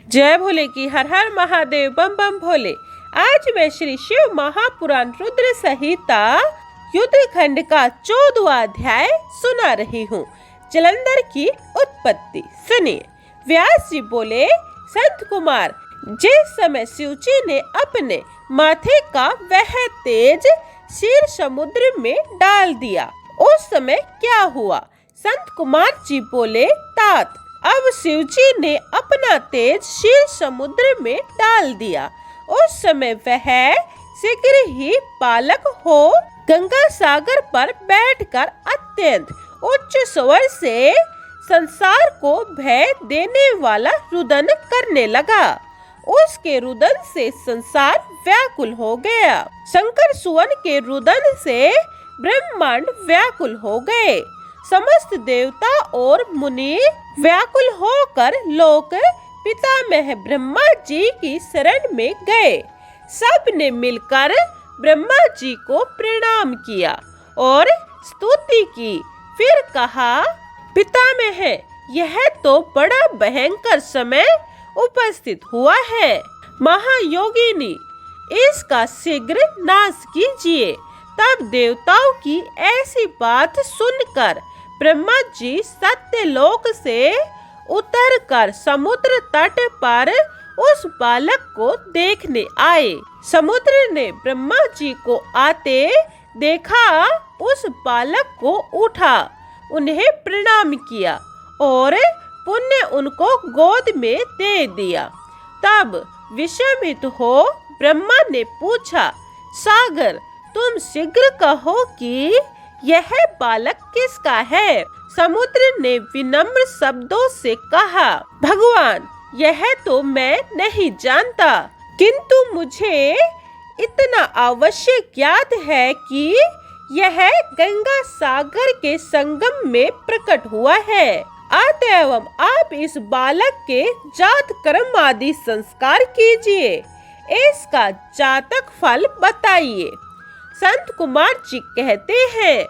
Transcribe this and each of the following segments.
जय भोले की हर हर महादेव बम बम भोले। आज मैं श्री शिव महापुराण रुद्र संहिता युद्ध खंड का 14वां अध्याय सुना रही हूँ। जलंधर की उत्पत्ति सुनिए। व्यास जी बोले, संत कुमार, जिस समय शिवजी ने अपने माथे का वह तेज शीर समुद्र में डाल दिया, उस समय क्या हुआ? संत कुमार जी बोले, तात, अब शिवजी ने अपना तेज शीर समुद्र में डाल दिया। उस समय वह शीघ्र ही बालक हो गंगा सागर पर बैठकर अत्यंत उच्च स्वर से संसार को भय देने वाला रुदन करने लगा। उसके रुदन से संसार व्याकुल हो गया। शंकर सुवन के रुदन से ब्रह्मांड व्याकुल हो गए। समस्त देवता और मुनि व्याकुल होकर लोक पितामह ब्रह्मा जी की शरण में गए। सब ने मिलकर ब्रह्मा जी को प्रणाम किया और स्तुति की। फिर कहा, पितामह, यह तो बड़ा भयंकर समय उपस्थित हुआ है। महायोगिनी, इसका शीघ्र नाश कीजिए। तब देवताओं की ऐसी बात सुनकर ब्रह्मा जी सत्यलोक से उतरकर समुद्र तट पर उस बालक को देखने आए। समुद्र ने ब्रह्मा जी को आते देखा, उस बालक को उठा, उन्हें प्रणाम किया और पुण्य उनको गोद में दे दिया। तब विस्मित हो ब्रह्मा ने पूछा, सागर, तुम शीघ्र कहो कि यह बालक किसका है? समुद्र ने विनम्र शब्दों से कहा, भगवान, यह तो मैं नहीं जानता, किंतु मुझे इतना अवश्य ज्ञात है कि यह गंगा सागर के संगम में प्रकट हुआ है। अतएव आप इस बालक के जात कर्म आदि संस्कार कीजिए। इसका जातक फल बताइए। संत कुमार जी कहते हैं,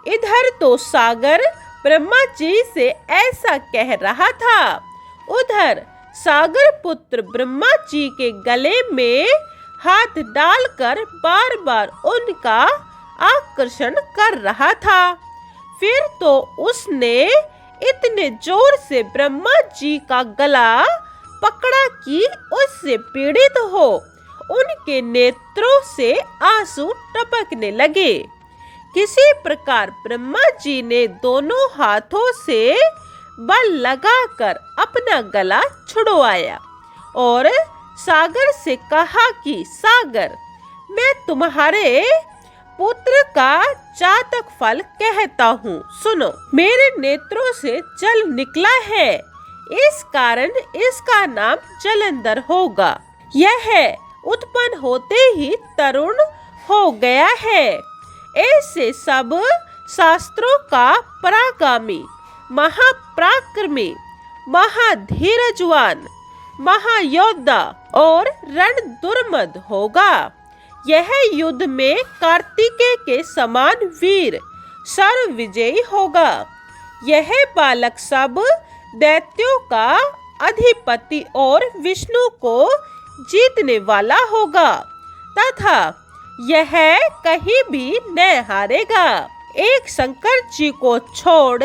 इधर तो सागर ब्रह्मा जी से ऐसा कह रहा था, उधर सागर पुत्र ब्रह्मा जी के गले में हाथ डालकर बार बार उनका आकर्षण कर रहा था। फिर तो उसने इतने जोर से ब्रह्मा जी का गला पकड़ा कि उससे पीड़ित हो उनके नेत्रों से आंसू टपकने लगे। किसी प्रकार ब्रह्मा जी ने दोनों हाथों से बल लगाकर अपना गला छुड़वाया और सागर से कहा कि सागर, मैं तुम्हारे पुत्र का जातक फल कहता हूँ, सुनो। मेरे नेत्रों से जल निकला है, इस कारण इसका नाम जलंधर होगा। यह उत्पन्न होते ही तरुण हो गया है। ऐसे सब शास्त्रों का परागामी, महापराक्रमी, महाधीरजवान, महायोद्धा और रण दुर्मद होगा। यह युद्ध में कार्तिकेय के समान वीर सर्व विजयी होगा। यह बालक सब दैत्यों का अधिपति और विष्णु को जीतने वाला होगा तथा यह कहीं भी न हारेगा। एक शंकर जी को छोड़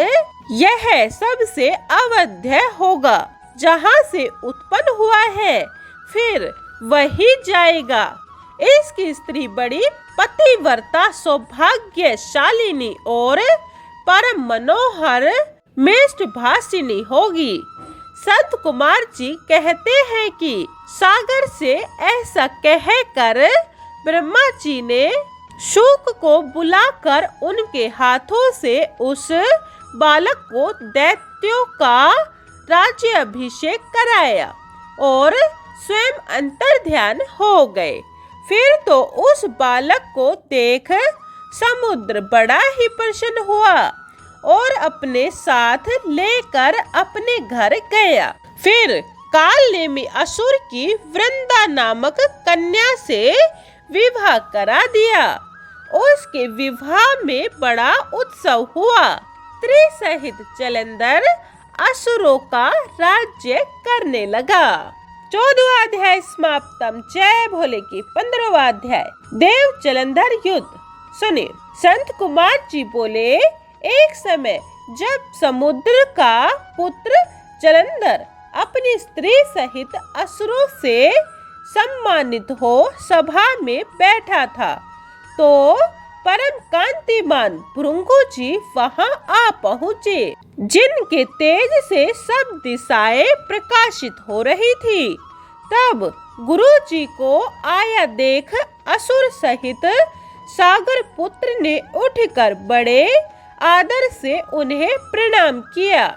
यह सबसे अवध्य होगा। जहाँ से उत्पन्न हुआ है फिर वही जाएगा। इसकी स्त्री बड़ी पतिव्रता, सौभाग्यशालिनी और परम मनोहर मेष्ठभाषिनी होगी। संत कुमार जी कहते हैं कि सागर से ऐसा कहकर ब्रह्मा जी ने शुक को बुलाकर उनके हाथों से उस बालक को दैत्यों का राज्य अभिषेक कराया और स्वयं अंतर्ध्यान हो गए। फिर तो उस बालक को देख समुद्र बड़ा ही प्रसन्न हुआ और अपने साथ लेकर अपने घर गया। फिर काल ने असुर की वृंदा नामक कन्या से विवाह करा दिया। उसके विवाह में बड़ा उत्सव हुआ। त्रिसहित जलंधर असुरों का राज्य करने लगा। 14वां अध्याय समाप्तम। जय भोले की 15वां अध्याय देव जलंधर युद्ध। सुनिए, संत कुमार जी बोले, एक समय जब समुद्र का पुत्र जलंधर अपनी स्त्री सहित असुरों से सम्मानित हो सभा में बैठा था, तो परम कांतिमान भृंगु जी वहां आ पहुँचे, जिनके तेज से सब दिशाएं प्रकाशित हो रही थी। तब गुरु जी को आया देख असुर सहित सागर पुत्र ने उठकर बड़े आदर से उन्हें प्रणाम किया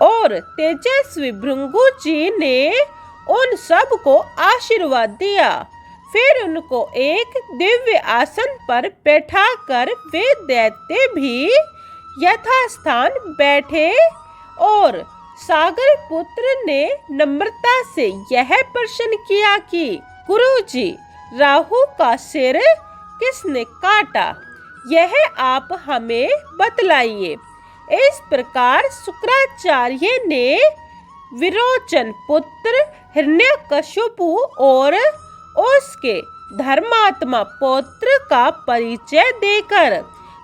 और तेजस्वी भृंगु जी ने उन सब को आशीर्वाद दिया। फिर उनको एक दिव्य आसन पर बैठाकर वे दैत्य भी यथास्थान बैठे और सागर पुत्र ने नम्रता से यह प्रश्न किया कि गुरुजी, राहु का सिर किसने काटा, यह आप हमें बतलाइए। इस प्रकार शुक्राचार्य ने विरोचन पुत्र हिरण्यकशिपु और उसके धर्मात्मा पौत्र का परिचय देकर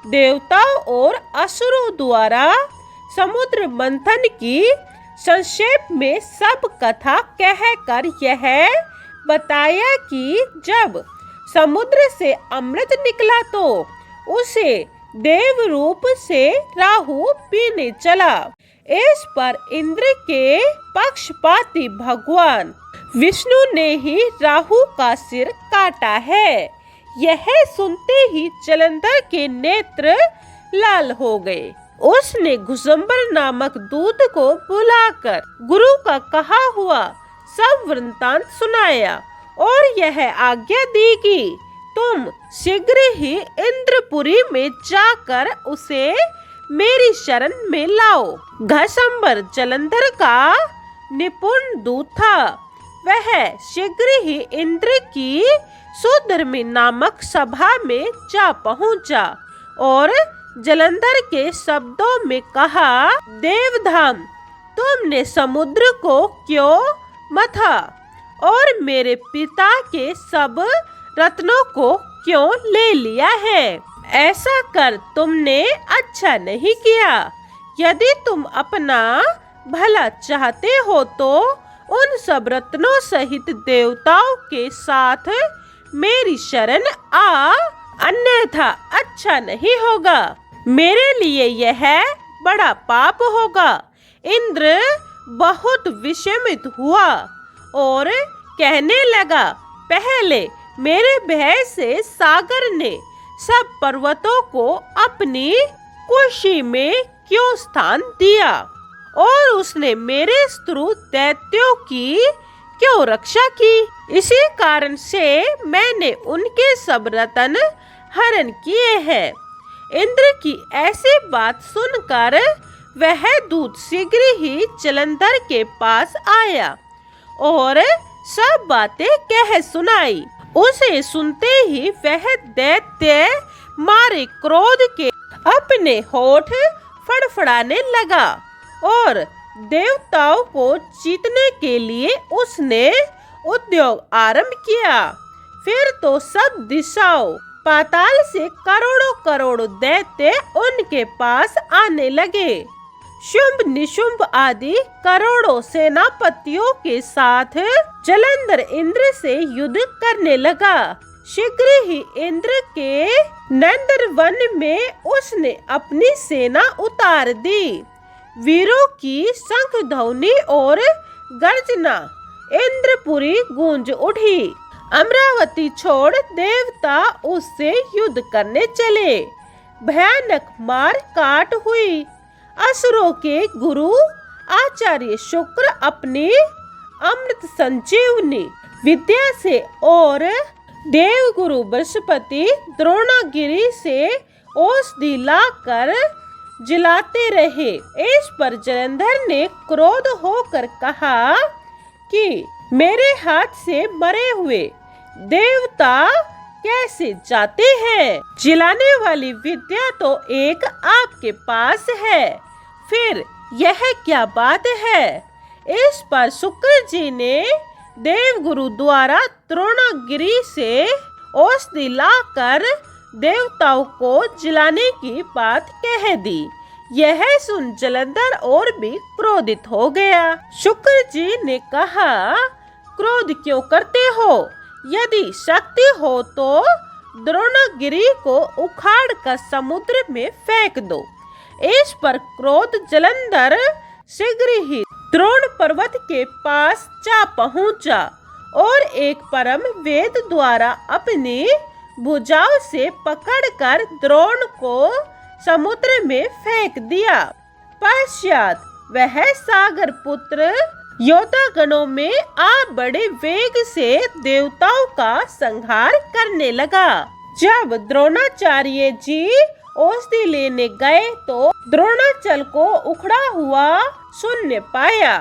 देवताओं और असुरों द्वारा समुद्र मंथन की संक्षेप में सब कथा कहकर यह बताया कि जब समुद्र से अमृत निकला तो उसे देव रूप से राहु पीने चला। इस पर इंद्र के पक्षपाती भगवान विष्णु ने ही राहु का सिर काटा है। यह सुनते ही जलंधर के नेत्र लाल हो गए। उसने घुसंबर नामक दूत को बुलाकर गुरु का कहा हुआ सब वृत्तांत सुनाया और यह आज्ञा दी कि तुम शीघ्र ही इंद्रपुरी में जाकर उसे मेरी शरण में लाओ। घुसंबर जलंधर का निपुण दूत था। वह शीघ्र ही इंद्र की सुधर्मी नामक सभा में जा पहुंचा और जलंधर के शब्दों में कहा, देवधाम, तुमने समुद्र को क्यों मथा और मेरे पिता के सब रत्नों को क्यों ले लिया है? ऐसा कर तुमने अच्छा नहीं किया। यदि तुम अपना भला चाहते हो तो उन सब रत्नों सहित देवताओं के साथ मेरी शरण आ, अन्यथा अच्छा नहीं होगा। मेरे लिए यह बड़ा पाप होगा। इंद्र बहुत विस्मित हुआ और कहने लगा, पहले मेरे भय से सागर ने सब पर्वतों को अपनी कुशी में क्यों स्थान दिया और उसने मेरे शत्रु दैत्यों की क्यों रक्षा की? इसी कारण से मैंने उनके सब रत्न हरण किए हैं। इंद्र की ऐसी बात सुनकर वह दूत शीघ्र ही जलंधर के पास आया और सब बातें कह सुनाई। उसे सुनते ही वह दैत्य मारे क्रोध के अपने होठ फड़फड़ाने लगा और देवताओं को जीतने के लिए उसने उद्योग आरंभ किया। फिर तो सब दिशाओं पाताल से करोड़ों करोड़ दैत्य उनके पास आने लगे। शुंभ निशुंभ आदि करोड़ों सेनापतियों के साथ जलंधर इंद्र से युद्ध करने लगा। शीघ्र ही इंद्र के नंदनवन में उसने अपनी सेना उतार दी। वीरों की शंख ध्वनि और गर्जना इंद्रपुरी गूंज उठी। अमरावती छोड़ देवता उससे युद्ध करने चले। भयानक मार काट हुई। असुरों के गुरु आचार्य शुक्र अपनी अमृत संजीवनी विद्या से और देवगुरु बृहस्पति द्रोणागिरी से औषधि लाकर जिलाते रहे। इस पर जलंधर ने क्रोध होकर कहा कि मेरे हाथ से मरे हुए देवता कैसे जाते हैं? जिलाने वाली विद्या तो एक आपके पास है, फिर यह क्या बात है? इस पर शुक्र जी ने देवगुरु द्वारा द्रोणागिरी से औषधि लाकर देवताओं को जिलाने की बात कह दी। यह सुन जलंधर और भी क्रोधित हो गया। शुक्र जी ने कहा, क्रोध क्यों करते हो? यदि शक्ति हो तो द्रोणागिरी को उखाड़ कर समुद्र में फेंक दो। इस पर क्रोध जलंधर शीघ्र ही द्रोण पर्वत के पास जा पहुंचा और एक परम वेद द्वारा अपनी भुजाओं से पकड़कर द्रोण को समुद्र में फेंक दिया। पश्चात वह सागर पुत्र योद्धागणों में आ बड़े वेग से देवताओं का संहार करने लगा। जब द्रोणाचार्य जी औषधि लेने गए तो द्रोणाचल को उखड़ा हुआ शून्य पाया।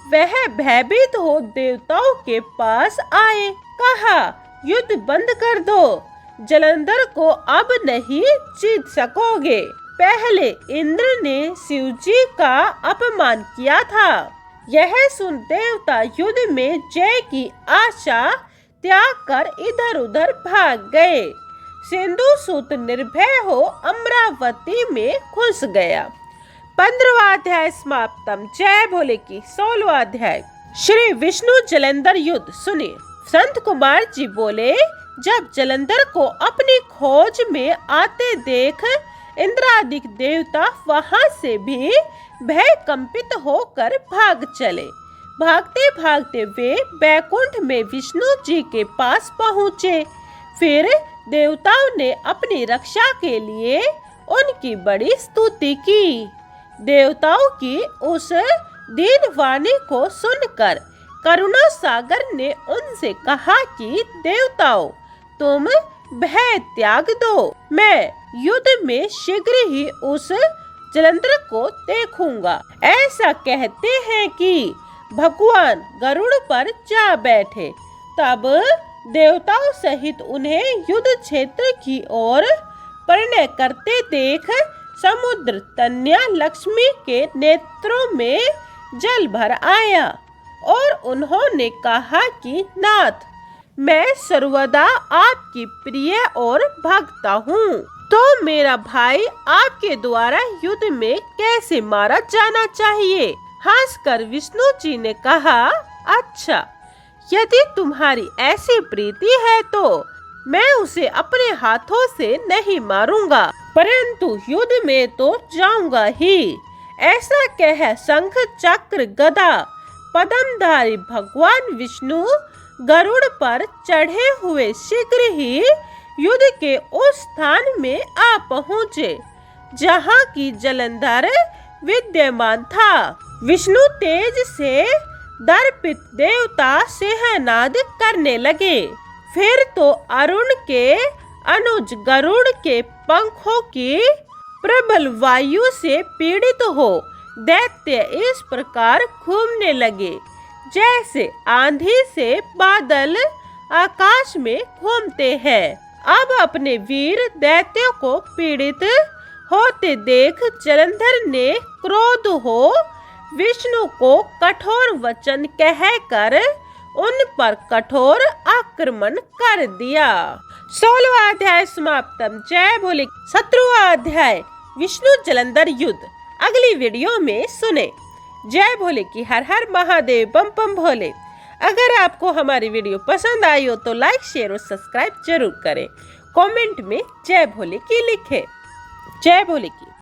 वह भयभीत हो देवताओं के पास आए, कहा, युद्ध बंद कर दो, जलंधर को अब नहीं जीत सकोगे। पहले इंद्र ने शिव जी का अपमान किया था। यह सुन देवता युद्ध में जय की आशा त्याग कर इधर उधर भाग गए। सिंधुसूत निर्भय हो अमरावती में घुस गया। 15वां अध्याय समाप्तम। जय भोले की 16वां अध्याय। श्री विष्णु जलंधर युद्ध सुनिए। संत कुमार जी बोले, जब जलंधर को अपनी खोज में आते देख इंद्रादिक देवता वहां से भी भय कंपित होकर भाग चले। भागते भागते वे बैकुंठ में विष्णु जी के पास पहुँचे। फिर देवताओं ने अपनी रक्षा के लिए उनकी बड़ी स्तुति की। देवताओं की उस दीन वाणी को सुनकर करुणा सागर ने उनसे कहा कि देवताओं, तुम भय त्याग दो। मैं युद्ध में शीघ्र ही उस जलंधर को देखूंगा। ऐसा कहते हैं कि भगवान गरुड़ पर जा बैठे। तब देवताओं सहित उन्हें युद्ध क्षेत्र की ओर परिणय करते देख समुद्र तन्या लक्ष्मी के नेत्रों में जल भर आया और उन्होंने कहा कि नाथ, मैं सर्वदा आपकी प्रिय और भक्त हूँ, तो मेरा भाई आपके द्वारा युद्ध में कैसे मारा जाना चाहिए? हंसकर विष्णु जी ने कहा, अच्छा, यदि तुम्हारी ऐसी प्रीति है तो मैं उसे अपने हाथों से नहीं मारूंगा, परंतु युद्ध में तो जाऊंगा ही। ऐसा कह शंख चक्र गदा पद्मधारी भगवान विष्णु गरुड़ पर चढ़े हुए शीघ्र ही युद्ध के उस स्थान में आ पहुँचे जहाँ की जलंधर विद्यमान था। विष्णु तेज से दर्पित देवता सिंहनाद करने लगे। फिर तो अरुण के अनुज गरुड़ के पंखों की प्रबल वायु से पीड़ित हो दैत्य इस प्रकार घूमने लगे जैसे आंधी से बादल आकाश में घूमते हैं। अब अपने वीर दैत्यों को पीड़ित होते देख जलंधर ने क्रोध हो विष्णु को कठोर वचन कहकर उन पर कठोर आक्रमण कर दिया। 16वां अध्याय समाप्तम। जय भोले। 17वां अध्याय विष्णु जलंधर युद्ध अगली वीडियो में सुने। जय भोले की हर हर महादेव बम बम भोले। अगर आपको हमारी वीडियो पसंद आई हो तो लाइक शेयर और सब्सक्राइब जरूर करें। कमेंट में जय भोले की लिखें। जय भोले की।